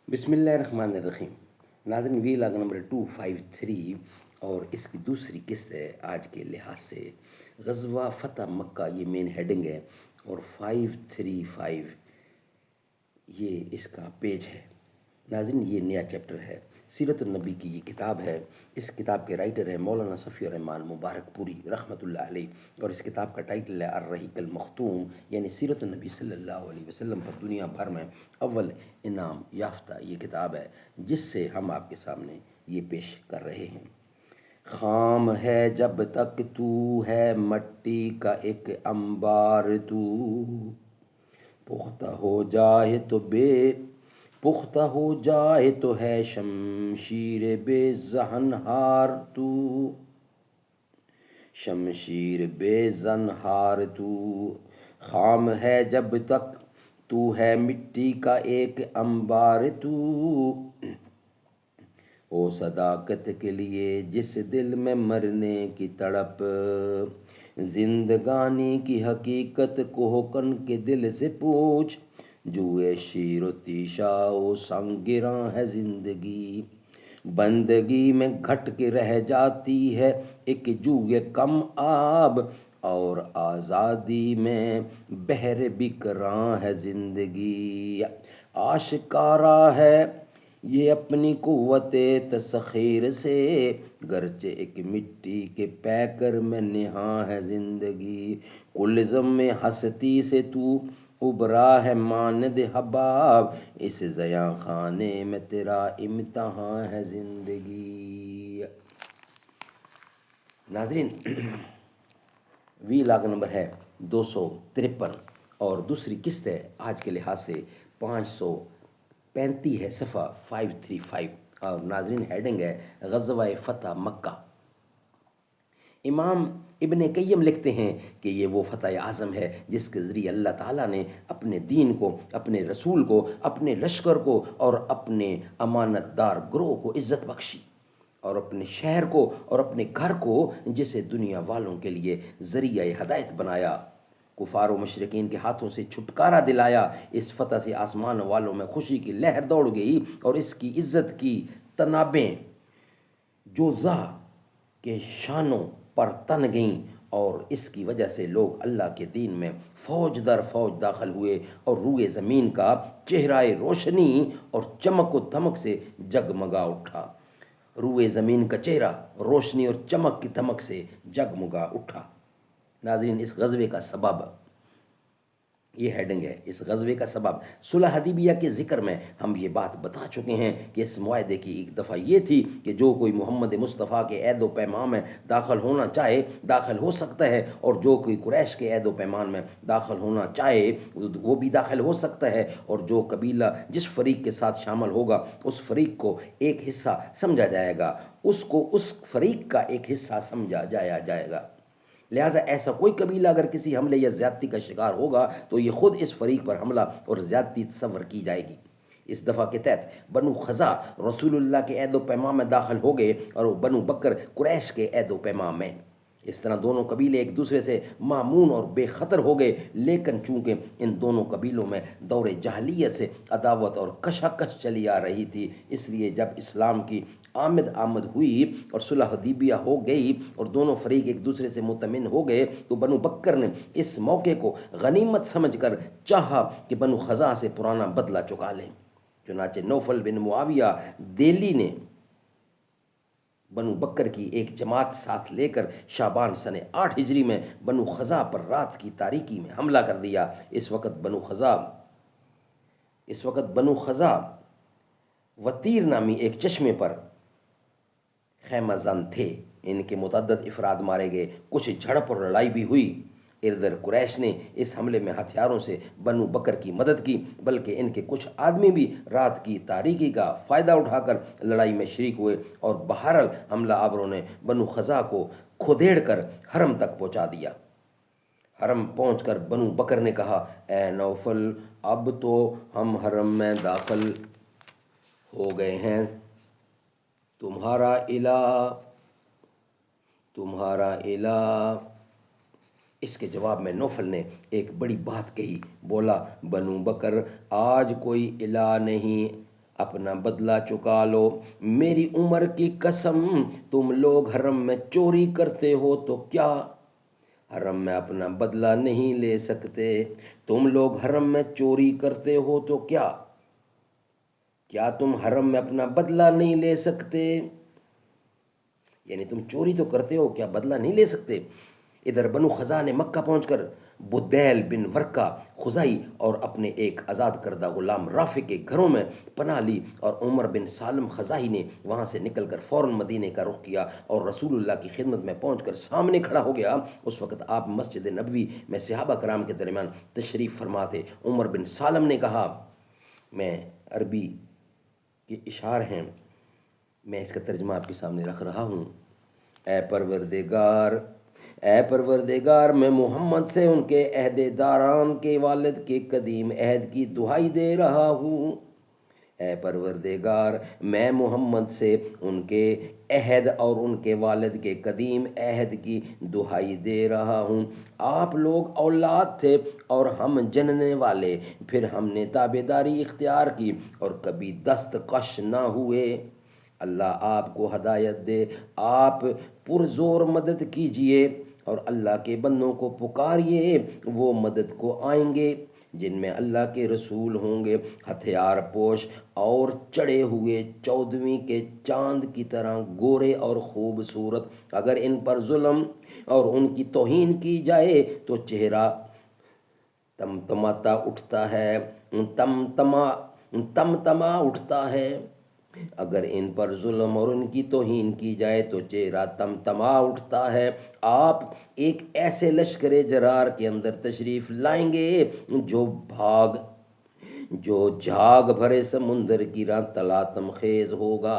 بسم اللہ الرحمن الرحیم۔ ناظرین، وی لاگ نمبر 253 اور اس کی دوسری قسط ہے آج کے لحاظ سے۔ غزوہ فتح مکہ یہ مین ہیڈنگ ہے اور 535 یہ اس کا پیج ہے۔ ناظرین، یہ نیا چیپٹر ہے، سیرت النبی کی یہ کتاب ہے۔ اس کتاب کے رائٹر ہے مولانا صفی الرحمان مبارک پوری رحمۃ اللہ علیہ، اور اس کتاب کا ٹائٹل ہے الرحیق المختوم، یعنی سیرت النبی صلی اللہ علیہ وسلم پر دنیا بھر میں اول انعام یافتہ یہ کتاب ہے، جس سے ہم آپ کے سامنے یہ پیش کر رہے ہیں۔ خام ہے جب تک تو ہے مٹی کا ایک انبار، تو پختہ ہو جائے تو پختہ ہو جائے تو ہے شمشیر بے زنہار، تو شمشیر بے زنہار تو۔ خام ہے جب تک تو ہے مٹی کا ایک انبار، تو ہو صداقت کے لیے جس دل میں مرنے کی تڑپ، زندگانی کی حقیقت کو کن کے دل سے پوچھ، جوئے شیر و تیشا و سنگ گراں ہے زندگی، بندگی میں گھٹ کے رہ جاتی ہے ایک جوئے کم آب، اور آزادی میں بحر بکراں ہے زندگی۔ آشکارا ہے یہ اپنی قوت تسخیر سے، گرچہ ایک مٹی کے پیکر میں نہاں ہے زندگی، کلزم میں ہستی سے تو ابھرا ہے ماند حباب، اس زیاں خانے میں تیرا امتحان ہے زندگی۔ ناظرین، وی لاگ نمبر ہے 253 اور دوسری قسط ہے آج کے لحاظ سے 535 ہے، صفحہ 535، اور ناظرین ہیڈنگ ہے غزوہ فتح مکہ۔ امام ابن قیم لکھتے ہیں کہ یہ وہ فتح اعظم ہے جس کے ذریعے اللہ تعالیٰ نے اپنے دین کو، اپنے رسول کو، اپنے لشکر کو اور اپنے امانت دار گروہ کو عزت بخشی، اور اپنے شہر کو اور اپنے گھر کو جسے دنیا والوں کے لیے ذریعہ ہدایت بنایا، کفار و مشرقین کے ہاتھوں سے چھٹکارا دلایا۔ اس فتح سے آسمان والوں میں خوشی کی لہر دوڑ گئی اور اس کی عزت کی تنابیں جوزا کے شانوں پر تن گئیں، اور اس کی وجہ سے لوگ اللہ کے دین میں فوج در فوج داخل ہوئے، اور روئے زمین کا چہرہ روشنی اور چمک و دھمک سے جگمگا اٹھا۔ روئے زمین کا چہرہ روشنی اور چمک کی دھمک سے جگمگا اٹھا۔ ناظرین، اس غزوے کا سبب، یہ ہیڈنگ ہے اس غزوے کا سبب۔ صلح حدیبیہ کے ذکر میں ہم یہ بات بتا چکے ہیں کہ اس معاہدے کی ایک دفعہ یہ تھی کہ جو کوئی محمد مصطفیٰ کے عہد و پیمان میں داخل ہونا چاہے داخل ہو سکتا ہے، اور جو کوئی قریش کے عہد و پیمان میں داخل ہونا چاہے وہ بھی داخل ہو سکتا ہے، اور جو قبیلہ جس فریق کے ساتھ شامل ہوگا اس فریق کو ایک حصہ سمجھا جائے گا، اس کو اس فریق کا ایک حصہ سمجھا جائے گا۔ لہٰذا ایسا کوئی قبیلہ اگر کسی حملے یا زیادتی کا شکار ہوگا تو یہ خود اس فریق پر حملہ اور زیادتی تصور کی جائے گی۔ اس دفعہ کے تحت بنو خزا رسول اللہ کے عہد و پیمان میں داخل ہو گئے، اور بنو بکر قریش کے عہد و پیمان میں۔ اس طرح دونوں قبیلے ایک دوسرے سے معمون اور بے خطر ہو گئے، لیکن چونکہ ان دونوں قبیلوں میں دور جاہلیت سے عداوت اور کشاکش چلی آ رہی تھی، اس لیے جب اسلام کی آمد ہوئی اور صلح حدیبیہ ہو گئی اور دونوں فریق ایک دوسرے سے مطمئن ہو گئے، تو بنو بکر نے اس موقع کو غنیمت سمجھ کر چاہا کہ بنو خزا سے پرانا بدلہ چکا لیں۔ چنانچہ نوفل بن معاویہ دیلی نے بنو بکر کی ایک جماعت ساتھ لے کر شعبان سن 8 ہجری میں بنو خزا پر رات کی تاریکی میں حملہ کر دیا۔ اس وقت بنو خزا وطیر نامی ایک چشمے پر خیمہ زن تھے۔ ان کے متعدد افراد مارے گئے، کچھ جھڑپ اور لڑائی بھی ہوئی۔ ادھر قریش نے اس حملے میں ہتھیاروں سے بنو بکر کی مدد کی، بلکہ ان کے کچھ آدمی بھی رات کی تاریکی کا فائدہ اٹھا کر لڑائی میں شریک ہوئے، اور بہرحال حملہ آوروں نے بنو خزا کو کھودیڑ کر حرم تک پہنچا دیا۔ حرم پہنچ کر بنو بکر نے کہا، اے نوفل، اب تو ہم حرم میں داخل ہو گئے ہیں، تمہارا الہ۔ اس کے جواب میں نوفل نے ایک بڑی بات کہی، بولا، بنو بکر، آج کوئی الہ نہیں اپنا بدلہ چکا لو، میری عمر کی قسم تم لوگ حرم میں چوری کرتے ہو تو کیا حرم میں اپنا بدلہ نہیں لے سکتے؟ تم لوگ حرم میں چوری کرتے ہو تو کیا تم حرم میں اپنا بدلہ نہیں لے سکتے؟ یعنی تم چوری تو کرتے ہو، کیا بدلہ نہیں لے سکتے؟ ادھر بنو خزاع نے مکہ پہنچ کر بدیل بن ورقہ خزائی اور اپنے ایک آزاد کردہ غلام رافع کے گھروں میں پناہ لی، اور عمر بن سالم خزائی نے وہاں سے نکل کر فوراً مدینے کا رخ کیا اور رسول اللہ کی خدمت میں پہنچ کر سامنے کھڑا ہو گیا۔ اس وقت آپ مسجد نبوی میں صحابہ کرام کے درمیان تشریف فرما تھے۔ عمر بن سالم نے کہا، میں عربی کے اشعار ہیں، میں اس کا ترجمہ آپ کے سامنے رکھ رہا ہوں۔ اے پروردگار میں محمد سے ان کے عہد داران کے والد کے قدیم عہد کی دہائی دے رہا ہوں۔ اے پروردگار میں محمد سے ان کے عہد اور ان کے والد کے قدیم عہد کی دہائی دے رہا ہوں۔ آپ لوگ اولاد تھے اور ہم جننے والے، پھر ہم نے تابعداری اختیار کی اور کبھی دستکش نہ ہوئے۔ اللہ آپ کو ہدایت دے، آپ پرزور مدد کیجئے اور اللہ کے بندوں کو پکاریے، وہ مدد کو آئیں گے جن میں اللہ کے رسول ہوں گے، ہتھیار پوش اور چڑھے ہوئے 14ویں کے چاند کی طرح گورے اور خوبصورت۔ اگر ان پر ظلم اور ان کی توہین کی جائے تو چہرہ تمتما اٹھتا ہے۔ اگر ان پر ظلم اور ان کی توہین کی جائے تو چہرہ تمتما اٹھتا ہے۔ آپ ایک ایسے لشکر جرار کے اندر تشریف لائیں گے جو جھاگ بھرے سمندر کی راہ تلاطم خیز ہوگا۔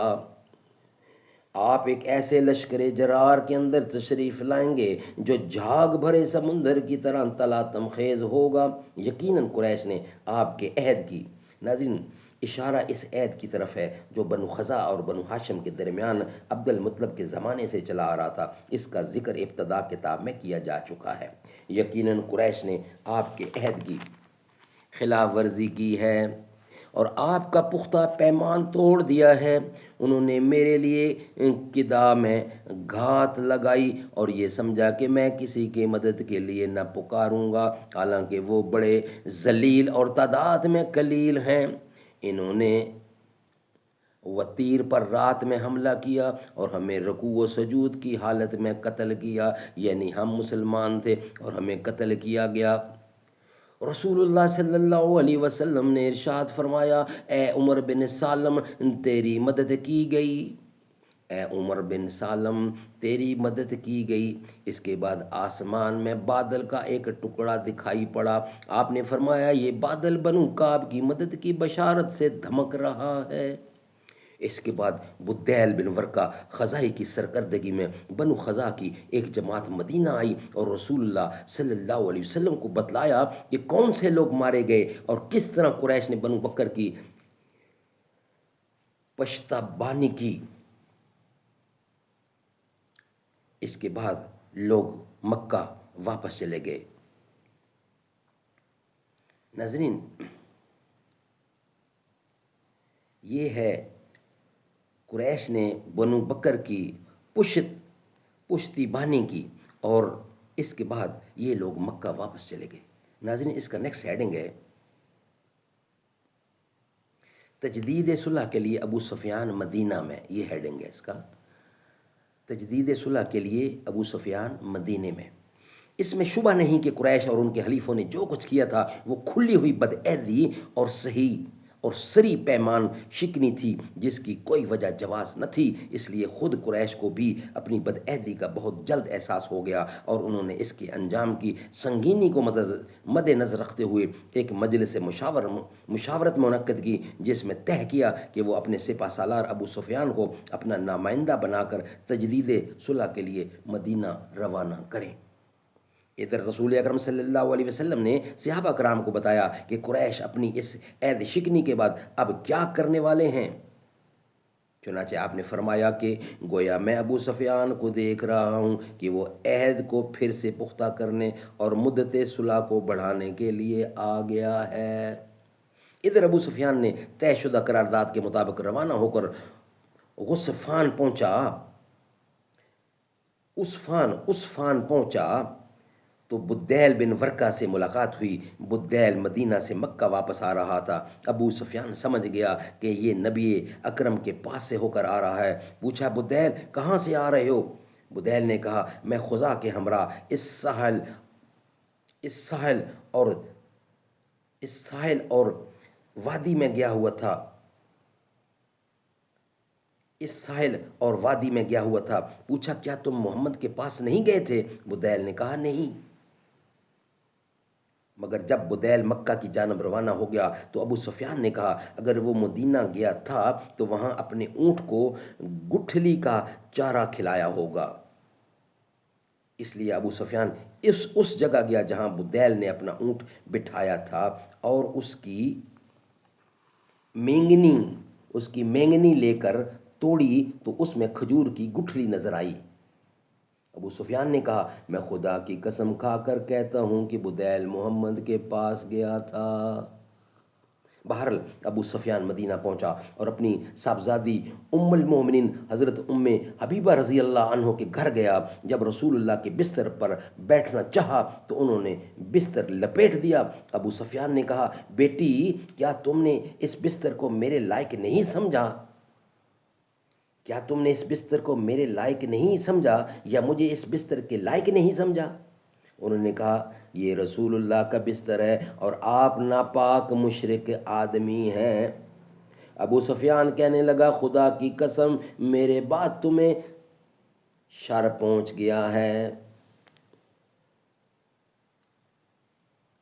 آپ ایک ایسے لشکر جرار کے اندر تشریف لائیں گے جو جھاگ بھرے سمندر کی طرح تلاطم خیز ہوگا۔ یقیناً قریش نے آپ کے عہد کی، ناظرین اشارہ اس عہد کی طرف ہے جو بنو خزاع اور بنو ہاشم کے درمیان عبد المطلب کے زمانے سے چلا آ رہا تھا۔ اس کا ذکر ابتدا کتاب میں کیا جا چکا ہے۔ یقیناً قریش نے آپ کے عہد کی خلاف ورزی کی ہے اور آپ کا پختہ پیمان توڑ دیا ہے۔ انہوں نے میرے لیے قدا میں گھات لگائی اور یہ سمجھا کہ میں کسی کی مدد کے لیے نہ پکاروں گا، حالانکہ وہ بڑے ذلیل اور تعداد میں قلیل ہیں۔ انہوں نے وتیر پر رات میں حملہ کیا اور ہمیں رکوع و سجود کی حالت میں قتل کیا، یعنی ہم مسلمان تھے اور ہمیں قتل کیا گیا۔ رسول اللہ صلی اللہ علیہ وسلم نے ارشاد فرمایا، اے عمر بن سالم تیری مدد کی گئی، اے عمر بن سالم تیری مدد کی گئی۔ اس کے بعد آسمان میں بادل کا ایک ٹکڑا دکھائی پڑا۔ آپ نے فرمایا، یہ بادل بنو کعب کی مدد کی بشارت سے دھمک رہا ہے۔ اس کے بعد بدیل بن ورقہ خزائی کی سرکردگی میں بنو خزاع کی ایک جماعت مدینہ آئی اور رسول اللہ صلی اللہ علیہ وسلم کو بتلایا کہ کون سے لوگ مارے گئے اور کس طرح قریش نے بنو بکر کی پشتہ بانی کی۔ اس کے بعد لوگ مکہ واپس چلے گئے۔ ناظرین یہ ہے قریش نے بنو بکر کی پشتی بانی کی اور اس کے بعد یہ لوگ مکہ واپس چلے گئے۔ ناظرین اس کا نیکسٹ ہیڈنگ ہے تجدید صلح کے لیے ابو سفیان مدینہ میں۔ یہ ہیڈنگ ہے اس کا، تجدید صلح کے لیے ابو سفیان مدینے میں۔ اس میں شبہ نہیں کہ قریش اور ان کے حلیفوں نے جو کچھ کیا تھا وہ کھلی ہوئی بدعہدی اور صحیح اور سری پیمان شکنی تھی جس کی کوئی وجہ جواز نہ تھی۔ اس لیے خود قریش کو بھی اپنی بدعہدی کا بہت جلد احساس ہو گیا اور انہوں نے اس کے انجام کی سنگینی کو مد نظر رکھتے ہوئے ایک مجلس مشاورت منعقد کی، جس میں طے کیا کہ وہ اپنے سپہ سالار ابو سفیان کو اپنا نمائندہ بنا کر تجدید صلح کے لیے مدینہ روانہ کریں۔ ادھر رسول اکرم صلی اللہ علیہ وسلم نے صحابہ کرام کو بتایا کہ قریش اپنی اس عہد شکنی کے بعد اب کیا کرنے والے ہیں۔ چنانچہ آپ نے فرمایا کہ گویا میں ابو سفیان کو دیکھ رہا ہوں کہ وہ عہد کو پھر سے پختہ کرنے اور مدت صلح کو بڑھانے کے لیے آ گیا ہے۔ ادھر ابو سفیان نے طے شدہ قرارداد کے مطابق روانہ ہو کر غصفان پہنچا عصفان پہنچا تو بدیل بن ورقہ سے ملاقات ہوئی۔ بدیل مدینہ سے مکہ واپس آ رہا تھا۔ ابو سفیان سمجھ گیا کہ یہ نبی اکرم کے پاس سے ہو کر آ رہا ہے۔ پوچھا، بدیل کہاں سے آ رہے ہو؟ بدیل نے کہا، میں خزا کے ہمراہ اس ساحل اور وادی میں گیا ہوا تھا۔ پوچھا، کیا تم محمد کے پاس نہیں گئے تھے؟ بدیل نے کہا، نہیں۔ مگر جب بدیل مکہ کی جانب روانہ ہو گیا تو ابو سفیان نے کہا، اگر وہ مدینہ گیا تھا تو وہاں اپنے اونٹ کو گٹھلی کا چارہ کھلایا ہوگا۔ اس لیے ابو سفیان اس جگہ گیا جہاں بدیل نے اپنا اونٹ بٹھایا تھا اور اس کی مینگنی لے کر توڑی تو اس میں کھجور کی گٹھلی نظر آئی۔ ابو سفیان نے کہا، میں خدا کی قسم کھا کر کہتا ہوں کہ بدیل محمد کے پاس گیا تھا۔ بہرحال ابو سفیان مدینہ پہنچا اور اپنی صاحبزادی ام المومنین حضرت ام حبیبہ رضی اللہ عنہ کے گھر گیا۔ جب رسول اللہ کے بستر پر بیٹھنا چاہا تو انہوں نے بستر لپیٹ دیا۔ ابو سفیان نے کہا، بیٹی کیا تم نے اس بستر کو میرے لائق نہیں سمجھا؟ یا مجھے اس بستر کے لائق نہیں سمجھا؟ انہوں نے کہا، یہ رسول اللہ کا بستر ہے اور آپ ناپاک مشرک آدمی ہیں۔ ابو سفیان کہنے لگا، خدا کی قسم میرے بعد تمہیں شر پہنچ گیا ہے۔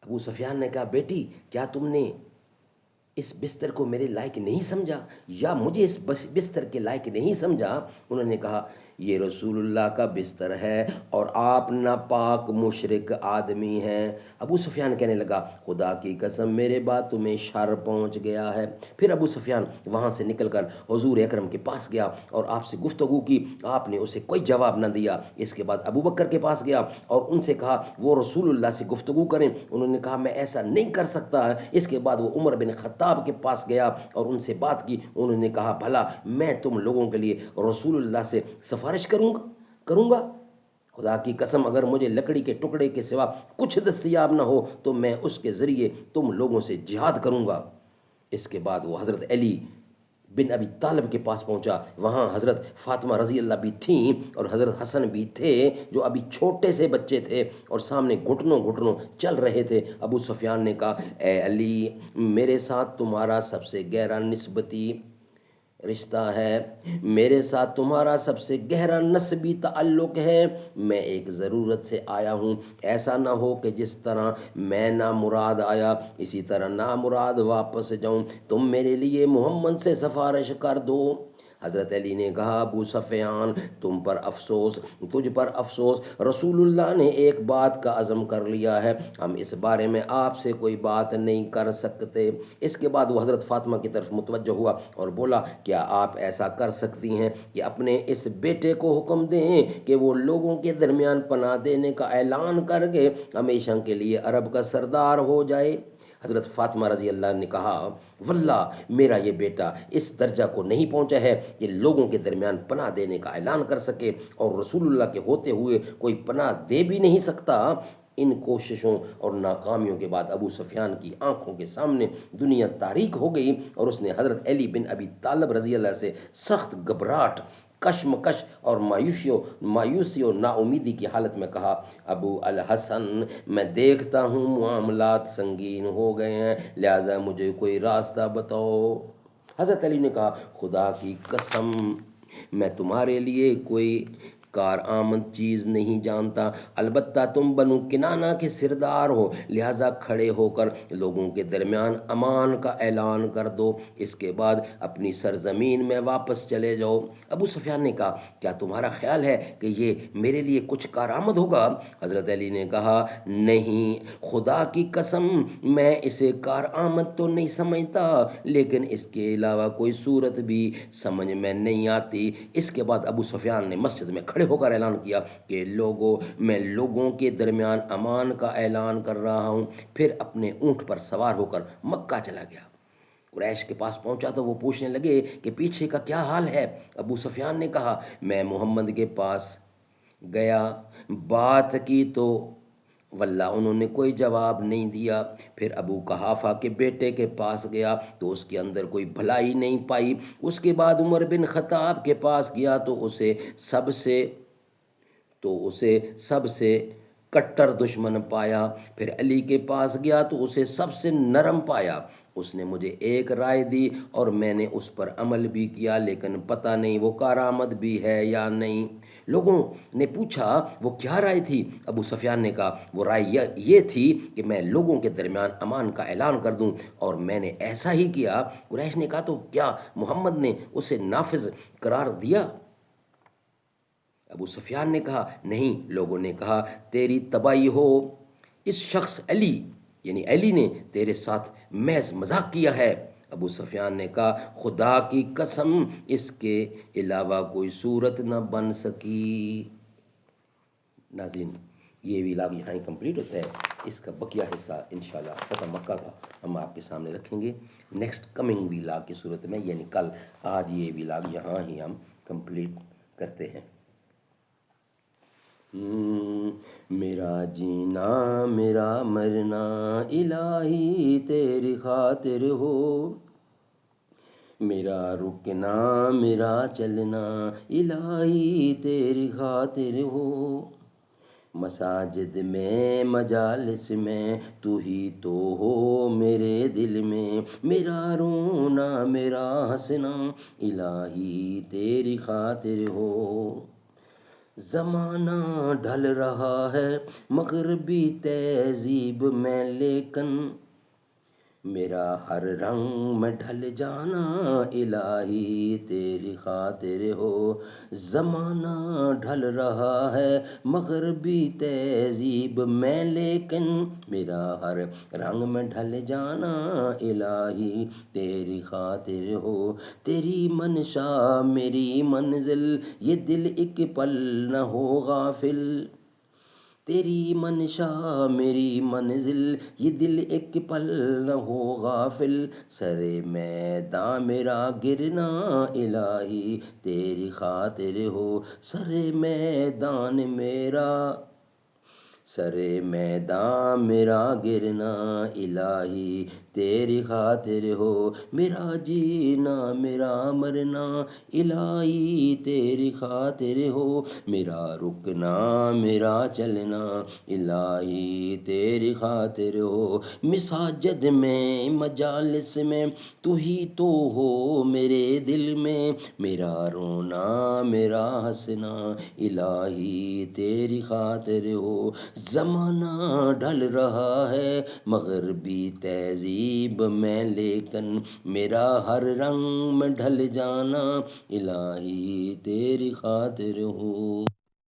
ابو سفیان نے کہا، بیٹی کیا تم نے اس بستر کو میرے لائق نہیں سمجھا یا مجھے اس بستر کے لائق نہیں سمجھا؟ انہوں نے کہا، یہ رسول اللہ کا بستر ہے اور آپ ناپاک مشرک آدمی ہیں۔ ابو سفیان کہنے لگا، خدا کی قسم میرے بعد تمہیں شر پہنچ گیا ہے۔ پھر ابو سفیان وہاں سے نکل کر حضور اکرم کے پاس گیا اور آپ سے گفتگو کی۔ آپ نے اسے کوئی جواب نہ دیا۔ اس کے بعد ابو بکر کے پاس گیا اور ان سے کہا وہ رسول اللہ سے گفتگو کریں۔ انہوں نے کہا، میں ایسا نہیں کر سکتا ہے۔ اس کے بعد وہ عمر بن خطاب کے پاس گیا اور ان سے بات کی۔ انہوں نے کہا، بھلا میں تم لوگوں کے لیے رسول اللہ سے سفارش کروں گا؟ خدا کی قسم اگر مجھے لکڑی کے ٹکڑے کے سوا کچھ دستیاب نہ ہو تو میں اس کے ذریعے تم لوگوں سے جہاد کروں گا۔ اس کے بعد وہ حضرت علی بن ابی طالب کے پاس پہنچا۔ وہاں حضرت فاطمہ رضی اللہ بھی تھیں اور حضرت حسن بھی تھے جو ابھی چھوٹے سے بچے تھے اور سامنے گھٹنوں چل رہے تھے۔ ابو سفیان نے کہا، اے علی، میرے ساتھ تمہارا سب سے گہرا نسبی تعلق ہے۔ میں ایک ضرورت سے آیا ہوں۔ ایسا نہ ہو کہ جس طرح میں نامراد آیا اسی طرح نامراد واپس جاؤں۔ تم میرے لیے محمد سے سفارش کر دو۔ حضرت علی نے کہا، ابو سفیان تجھ پر افسوس، رسول اللہ نے ایک بات کا عزم کر لیا ہے، ہم اس بارے میں آپ سے کوئی بات نہیں کر سکتے۔ اس کے بعد وہ حضرت فاطمہ کی طرف متوجہ ہوا اور بولا، کیا آپ ایسا کر سکتی ہیں کہ اپنے اس بیٹے کو حکم دیں کہ وہ لوگوں کے درمیان پناہ دینے کا اعلان کر کے ہمیشہ کے لیے عرب کا سردار ہو جائے؟ حضرت فاطمہ رضی اللہ نے کہا، واللہ میرا یہ بیٹا اس درجہ کو نہیں پہنچا ہے کہ لوگوں کے درمیان پناہ دینے کا اعلان کر سکے اور رسول اللہ کے ہوتے ہوئے کوئی پناہ دے بھی نہیں سکتا۔ ان کوششوں اور ناکامیوں کے بعد ابو سفیان کی آنکھوں کے سامنے دنیا تاریک ہو گئی اور اس نے حضرت علی بن ابی طالب رضی اللہ سے سخت گھبراہٹ، کشمکش اور مایوسی اور ناامیدی کی حالت میں کہا، ابو الحسن، میں دیکھتا ہوں معاملات سنگین ہو گئے ہیں، لہٰذا مجھے کوئی راستہ بتاؤ۔ حضرت علی نے کہا، خدا کی قسم میں تمہارے لیے کوئی کارآمد چیز نہیں جانتا، البتہ تم بنو کنانہ کے سردار ہو، لہٰذا کھڑے ہو کر لوگوں کے درمیان امان کا اعلان کر دو، اس کے بعد اپنی سرزمین میں واپس چلے جاؤ۔ ابو سفیان نے کہا، کیا تمہارا خیال ہے کہ یہ میرے لیے کچھ کارآمد ہوگا؟ حضرت علی نے کہا، نہیں، خدا کی قسم میں اسے کارآمد تو نہیں سمجھتا، لیکن اس کے علاوہ کوئی صورت بھی سمجھ میں نہیں آتی۔ اس کے بعد ابو سفیان نے مسجد میں کھڑے ہو کر اعلان کیا کہ میں لوگوں کے درمیان امان کا اعلان کر رہا ہوں۔ پھر اپنے اونٹ پر سوار ہو کر مکہ چلا گیا۔ قریش کے پاس پہنچا تو وہ پوچھنے لگے کہ پیچھے کا کیا حال ہے؟ ابو سفیان نے کہا میں محمد کے پاس گیا، بات کی تو واللہ انہوں نے کوئی جواب نہیں دیا۔ پھر ابو قحافہ کے بیٹے کے پاس گیا تو اس کے اندر کوئی بھلائی نہیں پائی۔ اس کے بعد عمر بن خطاب کے پاس گیا تو اسے سب سے کٹر دشمن پایا۔ پھر علی کے پاس گیا تو اسے سب سے نرم پایا۔ اس نے مجھے ایک رائے دی اور میں نے اس پر عمل بھی کیا، لیکن پتہ نہیں وہ کارآمد بھی ہے یا نہیں۔ لوگوں نے پوچھا وہ کیا رائے تھی؟ ابو سفیان نے کہا وہ رائے یہ تھی کہ میں لوگوں کے درمیان امان کا اعلان کر دوں، اور میں نے ایسا ہی کیا۔ قریش نے کہا تو کیا محمد نے اسے نافذ قرار دیا؟ ابو سفیان نے کہا نہیں۔ لوگوں نے کہا تیری تباہی ہو، اس شخص علی یعنی علی نے تیرے ساتھ محض مذاق کیا ہے۔ ابو سفیان نے کہا خدا کی قسم اس کے علاوہ کوئی صورت نہ بن سکی۔ ناظرین یہ ویلاگ یہاں ہی کمپلیٹ ہوتا ہے، اس کا بقیہ حصہ انشاءاللہ فتح مکہ کا ہم آپ کے سامنے رکھیں گے نیکسٹ کمنگ ویلاگ کی صورت میں، یعنی کل۔ آج یہ ویلاگ یہاں ہی ہم کمپلیٹ کرتے ہیں۔ میرا جینا میرا مرنا الہی تیری خاطر ہو، میرا رکنا میرا چلنا الہی تیری خاطر ہو، مساجد میں مجالس میں تو ہی تو ہو میرے دل میں، میرا رونا میرا ہنسنا الہی تیری خاطر ہو۔ زمانہ ڈھل رہا ہے مغربی تہذیب میں، لیکن میرا ہر رنگ میں ڈھل جانا الہی تیری خاطر ہو۔ زمانہ ڈھل رہا ہے مغربی تہذیب میں، لیکن میرا ہر رنگ میں ڈھل جانا الہی تیری خاطر ہو۔ تیری منشا میری منزل یہ دل ایک پل نہ ہو غافل، تیری منشا میری منزل یہ دل ایک پل نہ ہو غافل، سر میدان میرا گرنا الہی تیری خاطر ہو، سر میدان میرا گرنا الہی تیری خاطر ہو، میرا جینا میرا مرنا الہی تیری خاطر ہو، میرا رکنا میرا چلنا الہی تیری خاطر ہو، مساجد میں مجالس میں تو ہی تو ہو میرے دل میں، میرا رونا میرا ہنسنا الہی تیری خاطر ہو۔ زمانہ ڈھل رہا ہے مغربی تہذیب میں، لیکن میرا ہر رنگ میں ڈھل جانا الہی تیری خاطر ہو۔